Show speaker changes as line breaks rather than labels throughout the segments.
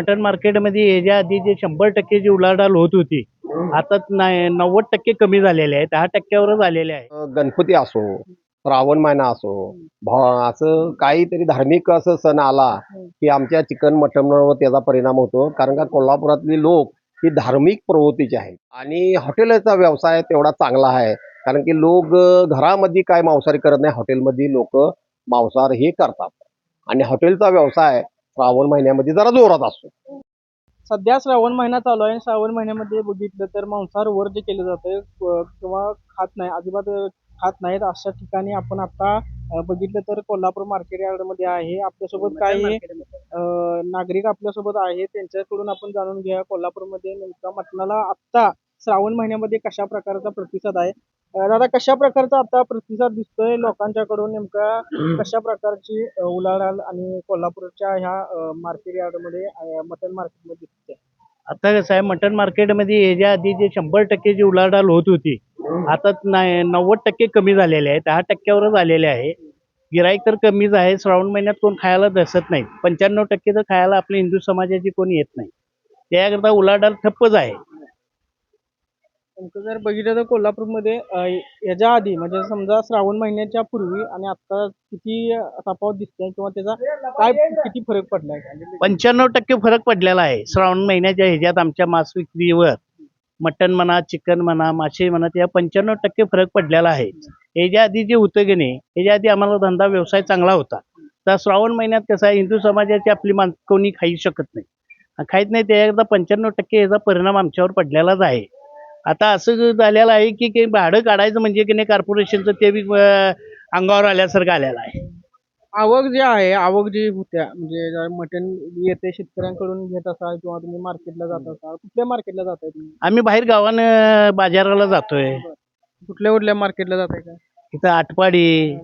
Mutton मार्केटमध्ये याच्या आधी जे 100% जी उलाढाल होत होती, आता 90% कमी झालेले आहे. 10%वरच आलेले आहे.
गणपती असो, श्रावण महिना असो, असं काहीतरी धार्मिक असं सण आला की आमच्या चिकन मटनवर त्याचा परिणाम होतो. कारण का कोल्हापुरातली लोक ही धार्मिक प्रवृत्तीची आहेत आणि हॉटेलचा व्यवसाय तेवढा चांगला आहे. कारण की लोक घरामध्ये काय मांसाहारी करत नाही, हॉटेलमध्ये लोक मांसाहार हे करतात आणि हॉटेलचा व्यवसाय श्रावण महिन्यामध्ये जरा जोरात असतो.
सध्या श्रावण महिना चालू आहे. श्रावण महिन्यामध्ये बघितलं तर मांसाहार वर्ज्य केलं जातंय किंवा खात नाही, अजिबात खात नाहीत. अशा ठिकाणी आपण आता बघितलं तर कोल्हापूर मार्केट यार्डमध्ये आहे. आपल्यासोबत काही नागरिक आपल्यासोबत आहेत, त्यांच्याकडून आपण जाणून घेऊया कोल्हापूरमध्ये नेमका मटणाला आत्ता श्रावण महिन्यामध्ये कशा प्रकारचा प्रतिसाद आहे. दादा, कशा प्रकारचा आता प्रतिसाद दिसतोय लोकांच्याकडून, नेमका कशा प्रकारची उलाढाल आणि कोल्हापूरच्या ह्या मार्केट यार्डमध्ये मटन मार्केटमध्ये दिसते?
आता कसं आहे, मटन मार्केटमध्ये याच्या आधी जे 100% जी उलाढाल होत होती, आता 90% कमी झालेले आहे. 10%वरच आलेले आहे. गिराईक तर कमीच आहे. श्रावण महिन्यात कोण खायला बसत नाही. 95% तर खायला आपल्या हिंदू समाजाची कोणी येत नाही. त्याकरता उलाढाल ठप्पच आहे.
नेमकं जर बघितलं तर कोल्हापूरमध्ये याच्या आधी म्हणजे समजा श्रावण महिन्याच्या पूर्वी आणि आता किती तफावत दिसते किंवा त्याचा काय किती फरक पडलाय?
95% फरक पडलेला आहे श्रावण महिन्याच्या ह्याच्यात आमच्या मांस विक्रीवर. मटण म्हणा, चिकन म्हणा, मासे म्हणा, त्या 95% फरक पडलेला आहे. ह्याच्या आधी जे होतं की नाही, ह्याच्या आधी आम्हाला धंदा व्यवसाय चांगला होता. तर श्रावण महिन्यात कसं आहे, हिंदू समाजाची आपली कोणी खाऊ शकत नाही, खाहीत नाही. त्याकरता 95% याचा परिणाम आमच्यावर पडलेलाच आहे. आता असं झालेलं आहे की भाडं काढायचं म्हणजे की नाही कॉर्पोरेशनचं, ते बी अंगावर आल्यासारखं आलेलं आहे.
आवक जी आहे, आवक जी होत्या म्हणजे मटण येते शेतकऱ्यांकडून घेत असाल किंवा तुम्ही मार्केटला जात असाल, कुठल्या मार्केटला जाताय तुम्ही?
आम्ही बाहेर गावानं बाजाराला जातोय.
कुठल्या कुठल्या मार्केटला जाताय का?
इथं आटपाडी,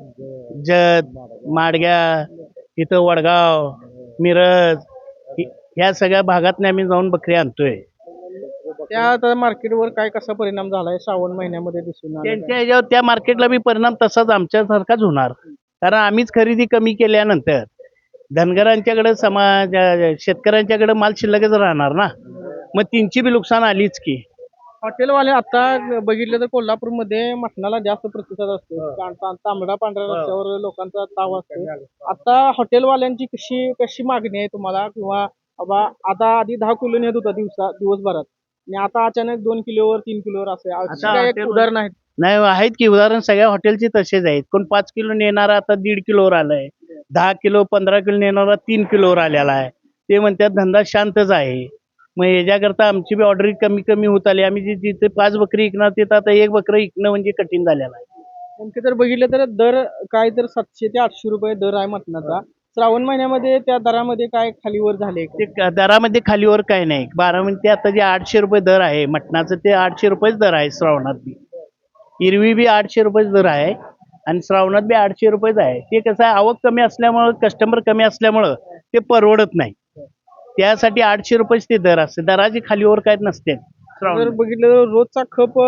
जत, माडग्या, इथं वडगाव, मिरज, ह्या सगळ्या भागातनं आम्ही जाऊन बकरी आणतोय.
त्या आता मार्केटवर काय कसा परिणाम झालाय श्रावण महिन्यामध्ये दिसून आला?
त्यांच्या ह्याच्यावर त्या मार्केटला बी परिणाम तसाच आमच्यासारखाच होणार. कारण आम्हीच खरेदी कमी केल्यानंतर धनगरांच्याकडे समाज शेतकऱ्यांच्याकडे माल शिल्लकच राहणार ना, मग त्यांची बी नुकसान आलीच की.
हॉटेलवाले आता बघितलं तर कोल्हापूरमध्ये मटणाला जास्त प्रतिसाद असतो. तांबडा पांढऱ्या रस्त्यावर लोकांचा ताव असतो. आता हॉटेलवाल्यांची कशी कशी मागणी आहे तुम्हाला? किंवा बाबा आता आधी 10 किलो नेत होता दिवसभरात आणि आता अचानक 2 किलोवर 3 किलोवर असे अशी काय एक उदाहरण आहेत?
नाही, आहेत की उदाहरण. सगळ्या हॉटेलचे तसेच आहेत. कोण 5 किलो नेणारा आता 1.5 किलोवर आलाय. 10 किलो 15 किलो नेणारा 3 किलोवर आलेला आहे. ते म्हणतात धंदा शांतच आहे. मग याच्याकरता आमची बी ऑर्डर कमी कमी होत आली. आम्ही जिथे 5 बकरी विकणार तिथं आता 1 बकरी विकणं म्हणजे कठीण झालेलं आहे.
नेमके जर बघितलं तर दर काय तर 700 ते 800 रुपये दर आहे मटणाचा. श्रावण महिन्यामध्ये त्या दरामध्ये काय खालीवर झाले?
ते दरामध्ये खालीवर काय नाही. 12 म्हणजे आता जे 800 रुपये दर आहे मटणाचं, ते 800 रुपयेच दर आहे श्रावणात बी. एरवी बी 800 रुपयेच दर आहे आणि श्रावणात बी 800 रुपयेच आहे. ते कसं आहे, आवक कमी असल्यामुळं, कस्टमर कमी असल्यामुळं ते परवडत नाही. त्यासाठी 800 रुपयेच ते दर असते. दराची खालीवर काय नसते.
जर बघितलं तर रोजचा खप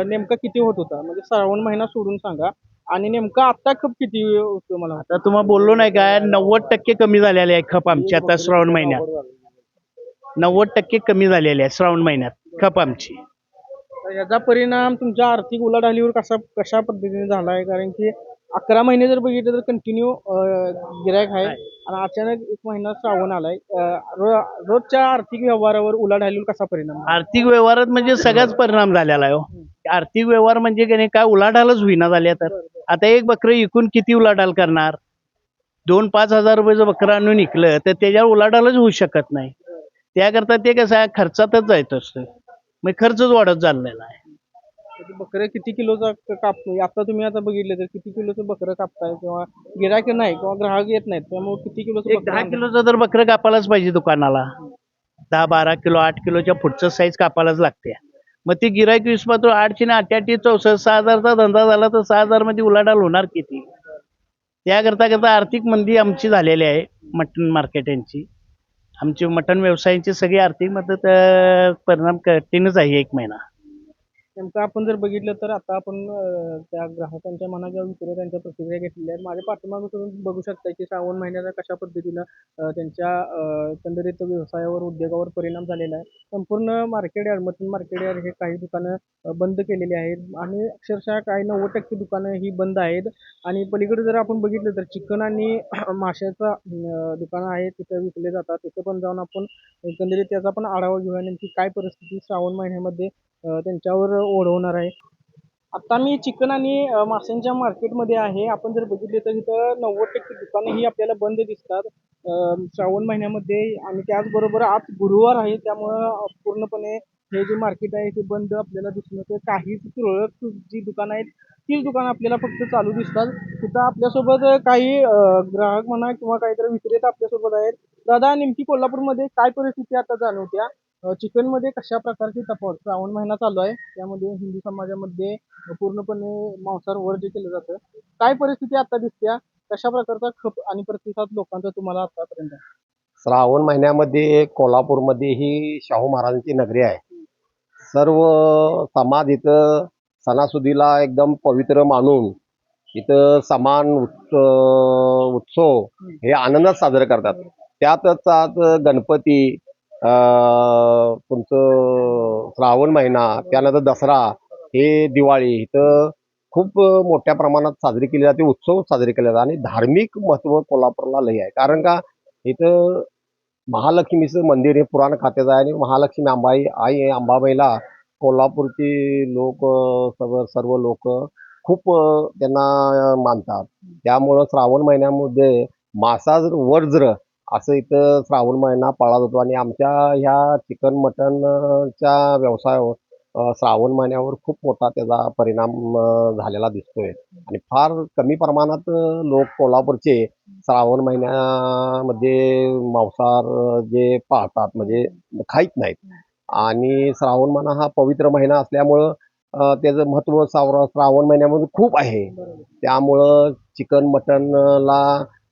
नेमका किती होत होता म्हणजे श्रावण महिना सोडून सांगा, आणि नेमका आता खप किती होतो मला?
आता तुम्हाला बोललो नाही काय, 90% कमी झालेले आहे खप आमची आता श्रावण महिन्यात. 90% कमी झालेले आहे श्रावण महिन्यात खप आमची.
तर याचा परिणाम तुमच्या आर्थिक उलाढालीवर कशा पद्धतीने झालाय? कारण की 11 महिने जर बघितलं तर कंटिन्यू गिरायक आहे आणि अचानक 1 महिना श्रावण आलाय. रोजच्या आर्थिक व्यवहारावर उलाढालीवर कसा परिणाम?
आर्थिक व्यवहारात म्हणजे सगळ्याच परिणाम झालेला आहे हो. आर्थिक व्यवहार म्हणजे की नाही काय उलाढालच होईना झाल्या. तर आता एक बकरं विकून किती उलाढाल करणार? 2-5 हजार रुपयाचं बकरं आणून विकलं तर त्याच्यावर उलाढालच होऊ शकत नाही. त्याकरता ते कसं आहे, खर्चातच जायचं असतं. मग खर्चच वाढत चाललेला आहे.
बकरं किती किलोचा कापतो? आता तुम्ही आता बघितलं तर किती किलोचं बकरं कापताय किंवा गिरायक नाही किंवा ग्राहक येत नाहीत, त्यामुळे किती किलोचं
एक 10 किलोचं तर बकरं कापायलाच पाहिजे दुकानाला. 10-12 किलो 8 किलोच्या पुढचं साईज कापायलाच लागते. मग ती गिरायक वीस मात्र 8ची ना 88 64 6,000चा धंदा झाला तर 6,000 मध्ये उलाढाल होणार किती? त्याकरता आर्थिक मंदी आमची झालेली आहे. मटण मार्केट यांची, आमची मटण व्यवसायाची सगळी आर्थिक मदत परिणाम कठीणच आहे 1 महिना.
नेमकं आपण जर बघितलं तर आता आपण त्या ग्राहकांच्या म्हणा किंवा विक्रेत्यांच्या प्रतिक्रिया घेतलेल्या आहेत. माझ्या पाठीमागे तुम्ही बघू शकता की श्रावण महिन्याचा कशा पद्धतीनं त्यांच्या एकंदरीत व्यवसायावर उद्योगावर परिणाम झालेला आहे. संपूर्ण market yard mutton market yard हे काही दुकानं बंद केलेली आहेत आणि अक्षरशः काही 90% दुकानं ही बंद आहेत. आणि पलीकडे जर आपण बघितलं तर चिकन आणि माशाचा दुकानं आहेत तिथं विकले जातात. तिथं पण जाऊन आपण एकंदरीत त्याचा पण आढावा घेऊया नेमकी काय परिस्थिती श्रावण महिन्यामध्ये त्यांच्यावर ओढवणार आहे. आता मी चिकन आणि माशांच्या मार्केटमध्ये आहे. आपण जर बघितले तर इथं 90% दुकानं ही आपल्याला बंद दिसतात श्रावण महिन्यामध्ये. आणि त्याचबरोबर आज गुरुवार आहे त्यामुळं पूर्णपणे हे जे मार्केट आहे ते बंद आपल्याला दिसून येतं. काही तुरळक जी दुकानं आहेत तीच दुकानं आपल्याला फक्त चालू दिसतात. तिथं आपल्यासोबत काही ग्राहक म्हणा किंवा काहीतरी विक्रेता आपल्यासोबत आहेत. दादा, नेमकी कोल्हापूरमध्ये काय परिस्थिती आता जाणवत्या? चिकनमध्ये कशा प्रकारची तफावत? श्रावण महिना चालू आहे त्यामध्ये हिंदू समाजामध्ये पूर्णपणे मांसाहार वर्ज्य केलं जातं. काय परिस्थिती आता दिसत्या? कशा प्रकारचा खप आणि प्रतिसाद लोकांचा तुम्हाला आतापर्यंत आहे?
श्रावण महिन्यामध्ये कोल्हापूरमध्ये ही शाहू महाराजांची नगरी आहे. सर्व समाज इथं सणासुदीला एकदम पवित्र मानून इथं समान उत्सव हे आनंदात साजरे करतात. त्यातच आज गणपती, तुमचं श्रावण महिना, त्यानंतर दसरा, हे दिवाळी इथं खूप मोठ्या प्रमाणात साजरी केली जाते. उत्सव साजरे केले जातात आणि धार्मिक महत्त्व कोल्हापूरला लय आहे. कारण का इथं महालक्ष्मीचं मंदिर हे पुराण खात्याचं आहे आणि महालक्ष्मी अंबाई आई अंबाबाईला कोल्हापूरची लोक सर्व लोक खूप त्यांना मानतात. त्यामुळं श्रावण महिन्यामध्ये मांसाहार वर्ज्य असं इथं श्रावण महिना पाळला जातो आणि आमच्या ह्या चिकन मटनच्या व्यवसायावर श्रावण महिन्यावर खूप मोठा त्याचा परिणाम झालेला दिसतोय. आणि फार कमी प्रमाणात लोक कोल्हापूरचे श्रावण महिन्यामध्ये मांसाहार जे पाळतात म्हणजे खाईत नाहीत. आणि श्रावण महिना हा पवित्र महिना असल्यामुळं त्याचं महत्त्व श्रावण महिन्यामध्ये खूप आहे. त्यामुळं चिकन मटनला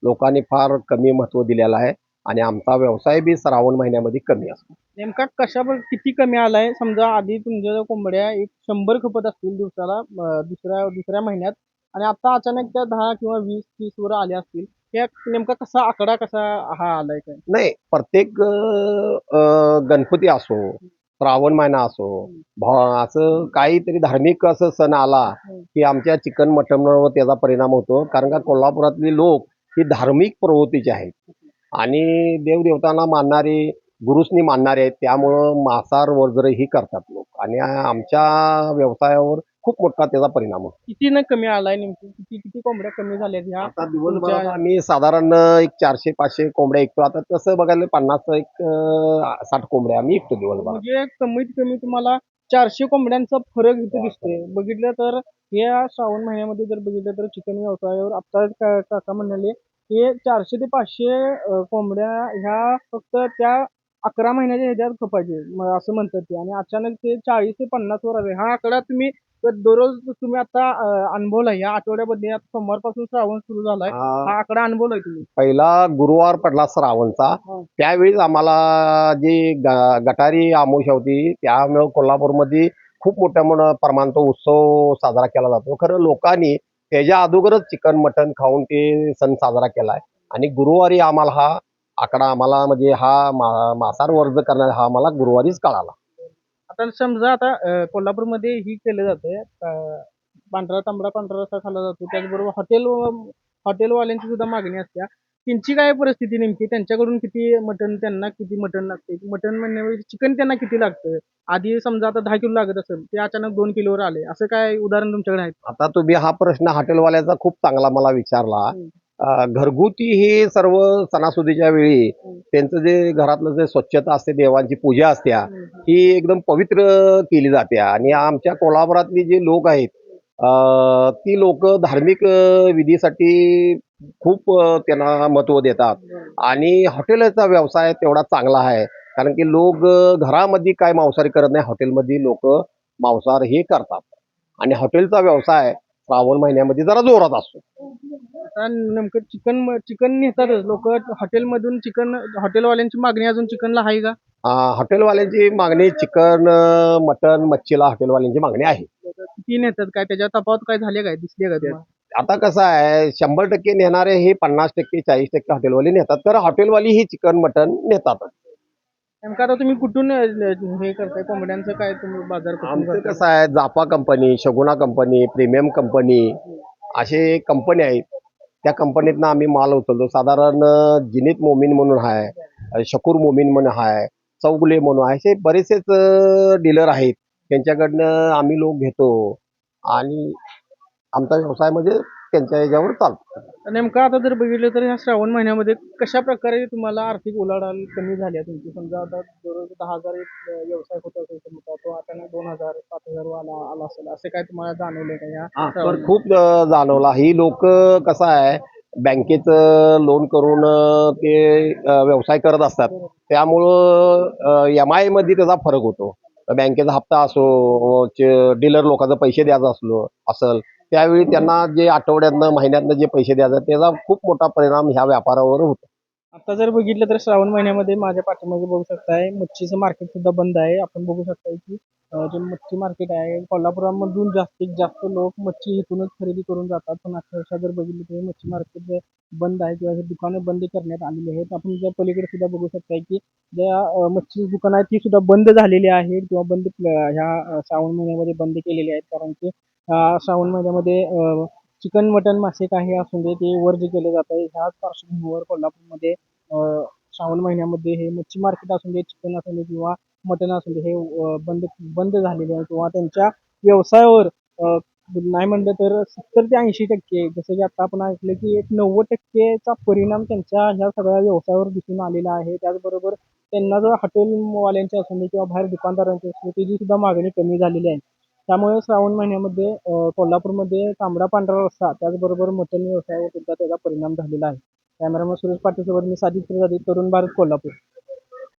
लोकांनी फार कमी महत्त्व दिलेलं आहे आणि आमचा व्यवसाय बी श्रावण महिन्यामध्ये कमी असतो.
नेमका किती कमी आलाय? समजा आधी तुमच्या कोंबड्या एक 100 खपत असतील दिवसाला दुसऱ्या महिन्यात आणि आता अचानक त्या 10 किंवा 20-30 वर आल्या असतील. हे नेमका आकडा कसा हा आलाय काय?
नाही, प्रत्येक गणपती असो, श्रावण महिना असो, असं काहीतरी धार्मिक असं सण आला की आमच्या चिकन मटनवर त्याचा परिणाम होतो. कारण का कोल्हापुरातली लोक ही धार्मिक प्रवृत्तीचे आहेत आणि देवदेवतांना मानणारी, गुरुसनी मानणारे आहेत. त्यामुळं मांसाहार वर्ज्य ही करतात लोक आणि आमच्या व्यवसायावर खूप मोठा त्याचा परिणाम होतो.
किती न कमी आलाय नेमकी? किती कोंबड्या कमी झाल्यात ह्या?
आता दिवसभरात आम्ही साधारण एक 400-500 कोंबड्या विकतो. आता तसं बघायला 50 60 कोंबड्या आम्ही विकतो दिवसभरात.
म्हणजे कमीत कमी तुम्हाला 400 कोंबड्यांचा फरक इथे दिसतोय. बघितलं तर या श्रावण महिन्यामध्ये जर बघितलं तर चिकन व्यवसायावर आता काका म्हणाले की 400 ते 500 कोंबड्या ह्या फक्त त्या 11 महिन्याच्या ह्याच्यात खपायचे असं म्हणतात ते. आणि अचानक ते 40 ते 50 वर आले. हा आकडा तुम्ही दररोज तुम्ही आता अनुभवलाय या आठवड्यामध्ये? आता सोमवारपासून श्रावण सुरू झालाय. हा आकडा अनुभवलाय तुम्ही?
पहिला गुरुवार पडला श्रावणचा, त्यावेळीच आम्हाला जी गटारी अमावस्या होती त्यामुळे कोल्हापूरमध्ये खूप मोठ्या प्रमाणात उत्सव साजरा केला जातो. खरं लोकांनी त्याच्या अगोदरच चिकन मटन खाऊन ते सण साजरा केलाय आणि गुरुवारी आम्हाला हा आकडा म्हणजे हा मांसाहार वर्ज्य करणारा हा आम्हाला गुरुवारीच कळाला.
आता समजा आता कोल्हापूरमध्ये ही केलं जातंय पांढरा तांबडा पांढरा रस्सा खाल्ला जातो. त्याचबरोबर हॉटेलवाल्यांची सुद्धा मागणी असते. त्यांची काय परिस्थिती नेमकी? त्यांच्याकडून त्यांना किती मटण लागते? मटण म्हणजे चिकन त्यांना किती लागतं? आधी समजा आता 10 किलो लागत असेल ते अचानक 2 किलोवर आले, असं काय उदाहरण तुमच्याकडे आहे?
आता तुम्ही हा प्रश्न हॉटेलवाल्याचा खूप चांगला मला विचारला. घरगुती हे सर्व सणासुदीच्या वेळी त्यांचं जे घरातलं जे स्वच्छता असते, देवांची पूजा असते, ही एकदम पवित्र केली जाते. आणि आमच्या कोल्हापुरातली जे लोक आहेत ती लोक धार्मिक विधीसाठी खूप त्यांना महत्त्व देतात. आणि हॉटेलचा व्यवसाय तेवढा चांगला आहे कारण की लोक घरामध्ये काय मांसाहारी करत नाही, हॉटेलमध्ये लोक मांसाहार हे करतात आणि हॉटेलचा व्यवसाय श्रावण महिन्यामध्ये जरा जोरात असतो.
आता नेमकं चिकन नेतातच लोक हॉटेलमधून. हॉटेलवाल्यांची मागणी अजून चिकनला आहे का?
हॉटेलवाल्यांची मागणी चिकन मटन मच्छीला हॉटेलवाल्यांची मागणी आहे.
किती नेतात काय त्याच्या तफावत काय झाले काय दिसले का तुम्हाला?
आता कसं आहे 100% नेणारे हे 50% 40% हॉटेलवाली नेतात, तर हॉटेलवाली ही चिकन मटन नेतात.
नेमकं आता तुम्ही कुठून हे करताय कोंबड्यांचं काय तुम्ही बाजार कुठून
आमचं
करताय?
कसं आहे Jafa company, Shaguna company, premium company असे कंपनी आहेत. त्या कंपनीतनं आम्ही माल उचलतो. साधारण जिनीत मोमीन म्हणून आहे, शकूर मोमीन म्हणून आहे, चौगुले म्हणून आहे, असे बरेचसेच डीलर आहेत. त्यांच्याकडनं आम्ही लोक घेतो आणि आमचा व्यवसाय म्हणजे त्यांच्या याच्यावर चालतो.
नेमकं आता जर बघितलं तर ह्या श्रावण महिन्यामध्ये कशा प्रकारे तुम्हाला आर्थिक उलाढाल कमी झाली आहे तुमची? समजा आता दररोज 10,000 एक व्यवसाय होत असेल समजा, तो आता 2,000 5,000 आला असेल, असं काय तुम्हाला जाणवलंय का ह्या
तर खूप जाणवला. ही लोक कसं आहे बँकेचं लोन करून ते व्यवसाय करत असतात. त्यामुळं एम-आय मध्ये त्याचा फरक होतो. बँकेचा हप्ता असो, डीलर लोकांना पैसे द्यायचं असेल त्यावेळी त्यांना जे आठवड्यातनं महिन्यातनं जे पैसे द्यायचे त्याचा खूप मोठा परिणाम ह्या व्यापारावर होतो.
आता जर बघितलं तर श्रावण महिन्यामध्ये माझ्या पाठीमागे बघू शकताय मच्छीचं मार्केट सुद्धा बंद आहे. आपण बघू शकताय की जे मच्छी मार्केट आहे कोल्हापुरामधून जास्तीत जास्त लोक मच्छी इथूनच खरेदी करून जातात. पण अक्षरशः जर बघितलं तर मच्छी मार्केट बंद आहे किंवा हे दुकानं बंद करण्यात आलेली आहेत. आपण जर पलीकडे सुद्धा बघू शकताय की ज्या मच्छी दुकानं आहेत ती सुद्धा बंद झालेली आहेत किंवा बंद ह्या श्रावण महिन्यामध्ये बंद केलेली आहेत. कारण की श्रावण महिन्यामध्ये चिकन मटन मासे काही असू दे ते वर्ज केले जात आहे. ह्याच पार्श्वभूमीवर कोल्हापूरमध्ये श्रावण महिन्यामध्ये हे मच्छी मार्केट असू दे, चिकन असू दे किंवा मटन असू दे हे बंद बंद झालेले आहे किंवा त्यांच्या व्यवसायावर नाही म्हणलं तर 70 ते 80% जसं की आता आपण ऐकलं की एक 90% परिणाम त्यांच्या ह्या सगळ्या व्यवसायावर दिसून आलेला आहे. त्याचबरोबर त्यांना जर हॉटेलवाल्यांचे असू दे किंवा बाहेर दुकानदारांची असू दे त्याची सुद्धा मागणी कमी झालेली आहे. त्यामुळे श्रावण महिन्यामध्ये कोल्हापूरमध्ये तांबडा पांढरा रस्सा त्याचबरोबर मटण व्यवसायावर सुद्धा त्याचा परिणाम झालेला आहे. कॅमेरामन सुरेश पाटील सोबत मी साजिद तरुण भारत कोल्हापूर.